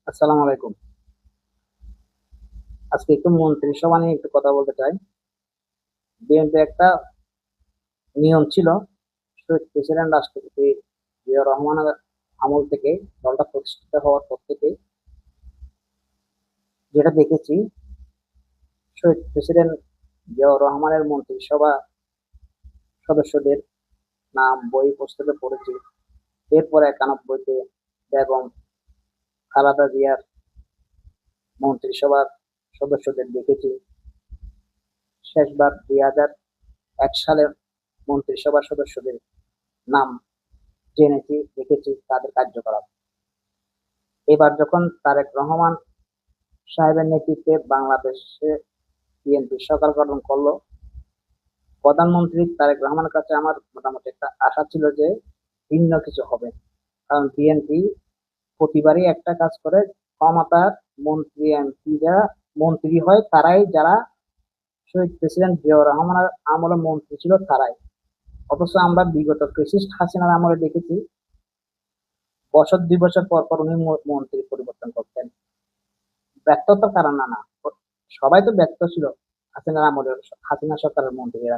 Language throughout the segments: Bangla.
আসসালামু আলাইকুম। আজকে একটু মন্ত্রিসভা নিয়ে একটু কথা বলতে চাই। বিএনপির একটা নিয়ম ছিল, শহীদ প্রেসিডেন্ট রাষ্ট্রপতি জিয়াউর রহমানের আমল থেকে, দলটা প্রতিষ্ঠিত হওয়ার পর থেকে যেটা দেখেছি, শহীদ প্রেসিডেন্ট জিয়াউর রহমানের মন্ত্রিসভা সদস্যদের নাম বই পুস্তকে পড়েছি। এরপর 91-তে বেগম খালেদা জিয়ার মন্ত্রিসভার সদস্যদের দেখেছি। শেষবার 2001 সালের মন্ত্রিসভার সদস্যদের নাম জেনেছি, দেখেছি তাদের কার্যকলাপ। এবার যখন তারেক রহমান সাহেবের নেতৃত্বে বাংলাদেশে বিএনপি সরকার গঠন করলো, প্রধানমন্ত্রী তারেক রহমানের কাছে আমার মোটামুটি একটা আশা ছিল যে ভিন্ন কিছু হবে। কারণ বিএনপি প্রতিবারই একটা কাজ করে, ক্ষমতার মন্ত্রী এমপি যারা মন্ত্রী হয় তারাই, যারা শহীদ প্রেসিডেন্ট জিয়াউর রহমানের আমলে মন্ত্রী ছিল তারাই। অথচ আমরা বিগত ফ্যাসিস্ট হাসিনার আমলে দেখেছি, বছর 2 বছর পর পর উনি মন্ত্রী পরিবর্তন করতেন। ব্যর্থতার কারণ না, না, সবাই তো ব্যর্থ ছিল হাসিনার আমলের, হাসিনা সরকারের মন্ত্রীরা।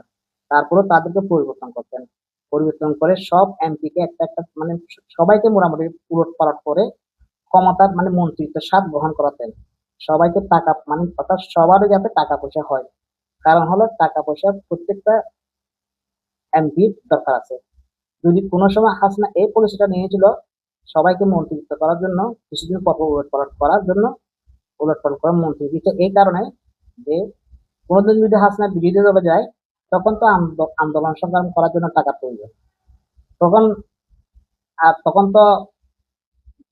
তারপরেও তাদেরকে পরিবর্তন করতেন, পরিবর্তন করে সব এমপি কে একটা একটা মানে সবাইকে মোটামুটি উলট পালট করে ক্ষমতার মন্ত্রিত্বের স্বাদ গ্রহণ করাতেন। সবাইকে টাকা অর্থাৎ সবারই যাতে টাকা পয়সা হয়। কারণ হলো টাকা পয়সা প্রত্যেকটা এমপির দরকার আছে। যদি কোনো সময় হাসিনা এই পলিসিটা নিয়েছিল সবাইকে মন্ত্রিত্ব করার জন্য, কিছুদিন পর পর উলট পালট করার জন্য, উলটপালট করে মন্ত্রী দিচ্ছে, এই কারণে যে কোনোদিন যদি হাসিনা বিরোধী দলে যায়, তখন তো আন্দোলন সংগ্রাম করার জন্য টাকা প্রয়োজন। তখন তখন তো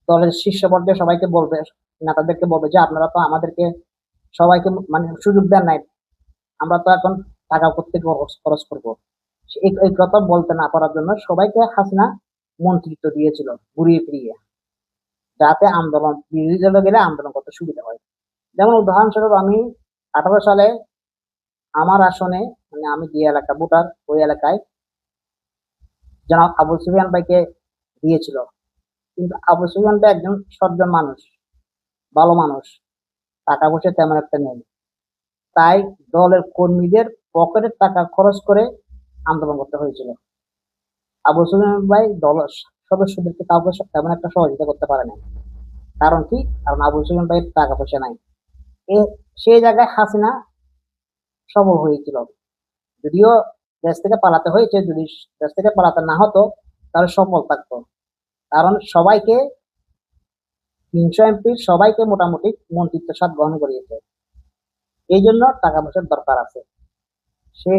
দলের শীর্ষ পর্যায়ে সবাইকে বলবে, নেতাদেরকে বলবে যে আপনারা তো আমাদেরকে সবাইকে সুযোগ দেন নাই, আমরা তো এখন টাকা কোত্থেকে খরচ করবো। এই কথা বলতে না পারার জন্য সবাইকে হাসিনা মন্ত্রিত্ব দিয়েছিল ঘুরিয়ে ফিরিয়ে, যাতে আন্দোলন বিরোধী দলে গেলে আন্দোলন করতে সুবিধা হয়। যেমন উদাহরণস্বরূপ আমি 18 সালে আমার আসনে, আমি যে এলাকা ভোটার, ওই এলাকায় জনাব আবু সুফিয়ান ভাইকে দিয়েছিল। কিন্তু আবু সুফিয়ান ভাই একজন সজ্জন মানুষ, ভালো মানুষ, টাকা পয়সা তেমন একটা নেই। তাই দলের কর্মীদের পকেটের টাকা খরচ করে আন্দোলন করতে হয়েছিল। আবু সুফিয়ান ভাই দল সদস্যদেরকে কাউকে তেমন একটা সহযোগিতা করতে পারে না। কারণ কি? কারণ আবু সুফিয়ান ভাইয়ের টাকা পয়সা নাই। সেই জায়গায় হাসিনা সবল হয়েছিল। যদিও দেশ থেকে পালাতে হয়েছে, যদি দেশ থেকে পালাতে না হতো তাহলে সফল থাকতো। কারণ সবাইকে, 300 এমপির সবাইকে মোটামুটি মন্ত্রিত্ব স্বাদ গ্রহণ করিয়েছে। এই জন্য টাকা পয়সার দরকার আছে। সে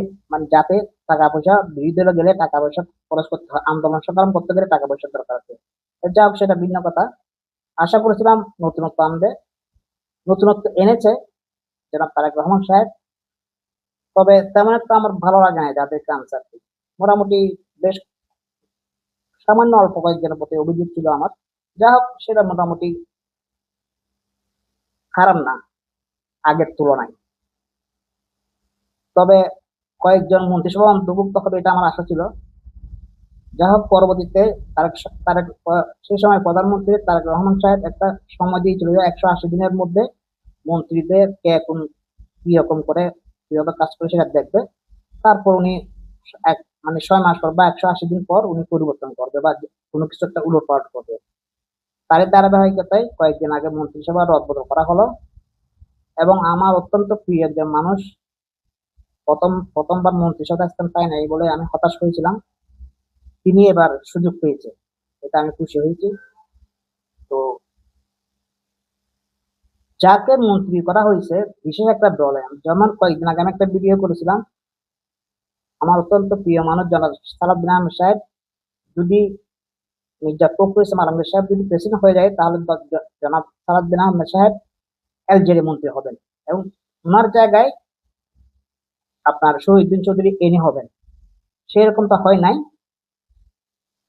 যাতে টাকা পয়সা বিরোধী দলে গেলে টাকা পয়সা খরচ করতে হয়, আন্দোলন সংগ্রাম করতে গেলে টাকা পয়সার দরকার আছে। যা হোক, সেটা ভিন্ন কথা। আশা করেছিলাম নতুনত্ব আনবে, নতুনত্ব এনেছে জনাব তারেক রহমান সাহেব। তবে তেমন একটা আমার ভালো লাগে না যাদেরকে আনছে আর কি। মোটামুটি বেশ সামান্য অল্প কয়েকজনের প্রতি অভিযোগ ছিল আমার। যা হোক, সেটা মোটামুটি খারাপ না আগের তুলনায়। তবে কয়েকজন মন্ত্রিসভা অন্তর্ভুক্ত হবে এটা আমার আশা ছিল। যা হোক, পরবর্তীতে তারেক তারেক সেই সময় প্রধানমন্ত্রী তারেক রহমান সাহেব একটা সময় দিয়েছিল যে 180 দিনের মধ্যে মন্ত্রীদের কে কোন কি রকম করে কিভাবে কাজ করে সেটা দেখবে। তারপর উনি এক 6 মাস পর বা 180 দিন পর উনি পরিবর্তন করবে বা কোনো কিছু একটা উলটপালট করবে। তারই ধারাবাহিকতায় কয়েকদিন আগে মন্ত্রিসভা রদবদল করা হলো, এবং আমার অত্যন্ত প্রিয় একজন মানুষ প্রথমবার মন্ত্রিসভা স্থান পায় নাই বলে আমি হতাশ হয়েছিলাম, তিনি এবার সুযোগ পেয়েছে, এটা আমি খুশি হয়েছি। তো যাকে মন্ত্রী করা হয়েছে বিশেষ একটা দলে, যেমন কয়েকদিন আগে আমি একটা ভিডিও করেছিলাম, আমার অত্যন্ত প্রিয় মানুষ জনাব সালাউদ্দিন আহমেদ সাহেব যদি, মির্জা ফখরুল ইসলাম আলমগীর সাহেব যদি প্রেসিডেন্ট হয়ে যায়, তাহলে জনাব সালাউদ্দিন আহমেদ সাহেব এলজেডি মন্ত্রী হবেন, এবং ওনার জায়গায় আপনার শহীদুদ্দিন চৌধুরী এনি হবেন। সেরকমটা হয় নাই।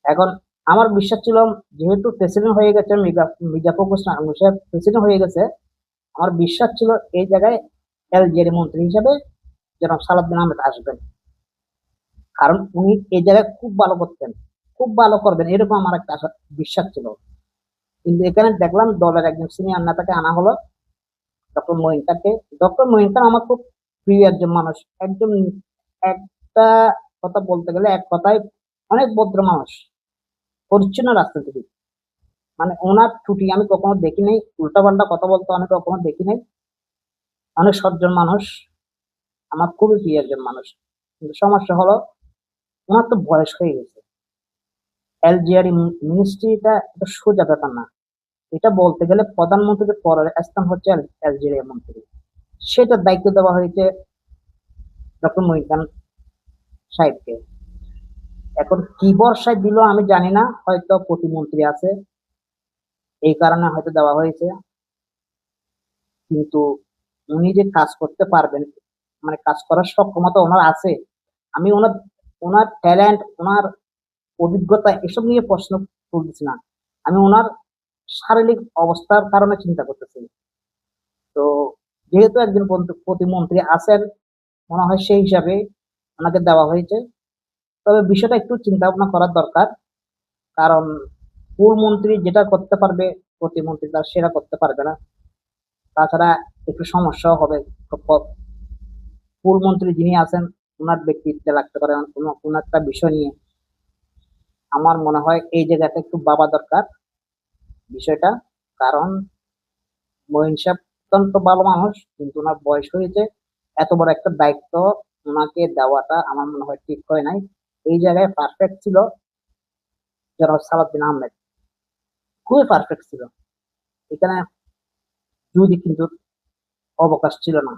এখন আমার বিশ্বাস ছিল, যেহেতু প্রেসিডেন্ট হয়ে গেছে মির্জা ফখরুল ইসলাম আলমগীর সাহেব প্রেসিডেন্ট হয়ে গেছে, আমার বিশ্বাস ছিল এই জায়গায় এলজেডি মন্ত্রী হিসেবে জনাব সালাউদ্দিন আহমেদ আসবেন। কারণ উনি এই জায়গায় খুব ভালো করতেন, খুব ভালো করবেন, এরকম আমার একটা বিশ্বাস ছিল। কিন্তু এখানে দেখলাম দলের একজন সিনিয়র নেতাকে আনা হলো, ডক্টর মঈন খানকে। ডক্টর মঈন খান আমার খুব প্রিয় একজন মানুষ, একজন, একটা কথা বলতে গেলে এক কথায় অনেক ভদ্র মানুষ, পরিচ্ছন্ন রাজনীতিবিদ। মানে ওনার ত্রুটি আমি কখনো দেখি নাই, উল্টাপাল্টা কথা বলতে অনেক কখনো দেখি নাই। অনেক সজ্জন মানুষ, আমার খুবই প্রিয় একজন মানুষ। কিন্তু সমস্যা হলো ওনার তো বয়স হয়ে গেছে। এলজিআরই মিনিস্ট্রিটা এটা সোজা ব্যাপার না। এটা বলতে গেলে প্রধানমন্ত্রীর পরের স্থান হচ্ছে এলজিআর মন্ত্রী, সেটার দায়িত্ব দেওয়া হয়েছে ডক্টর মঈন খান সাহেবকে। এখন কি ভরসায় দিল আমি জানি না, হয়তো প্রতিমন্ত্রী আছে এই কারণে হয়তো দেওয়া হয়েছে। কিন্তু উনি যে কাজ করতে পারবেন, মানে কাজ করার সক্ষমতা ওনার আছে, আমি ওনার ওনার ট্যালেন্ট, ওনার অভিজ্ঞতা এসব নিয়ে প্রশ্ন তুলতেছি না, আমি ওনার শারীরিক অবস্থার কারণে চিন্তা করতেছি। তো যেহেতু একজন প্রতিমন্ত্রী আছেন, মনে হয় সেই হিসাবে ওনাকে দেওয়া হয়েছে। তবে বিষয়টা একটু চিন্তা ভাবনা করার দরকার, কারণ ফুল মন্ত্রী যেটা করতে পারবে প্রতিমন্ত্রী তার সেটা করতে পারবে না। তাছাড়া একটু সমস্যাও হবে। ফুল মন্ত্রী যিনি আছেন ওনার ব্যক্তিত্বে লাগতে পারে কোনো একটা বিষয় নিয়ে। আমার মনে হয় এই জায়গাটা একটু ভাবা দরকার বিষয়টা। কারণ মহিন সাহেব অত্যন্ত ভালো মানুষ, কিন্তু ওনার বয়স হয়েছে, এত বড় একটা দায়িত্ব ওনাকে দেওয়াটা আমার মনে হয় ঠিক হয় নাই। এই জায়গায় পারফেক্ট ছিল জনাব সালাউদ্দিন আহমেদ, খুবই পারফেক্ট ছিল এখানে, যদি কিন্তু অবকাশ ছিল না।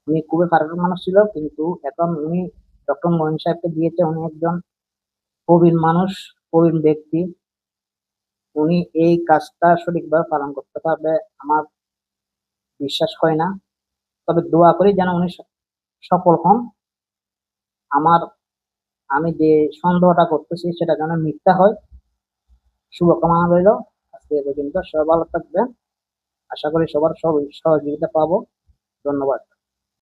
উনি খুবই পারফেক্ট মানুষ ছিল, কিন্তু এখন উনি ডক্টর মহিন সাহেবকে দিয়েছে, উনি একজন প্রবীণ মানুষ, প্রবীণ ব্যক্তি, উনি এই কাজটা সঠিকভাবে পালন করতে পারবে আমার বিশ্বাস হয় না। তবে দোয়া করি যেন উনি সফল হন। আমার, আমি যে সন্দেহটা করতেছি সেটা যেন মিথ্যা হয়। শুভকামনা রইল। আজকে এ পর্যন্ত, সবাই ভালো থাকবেন। আশা করি সবার সহযোগিতা পাবো। ধন্যবাদ।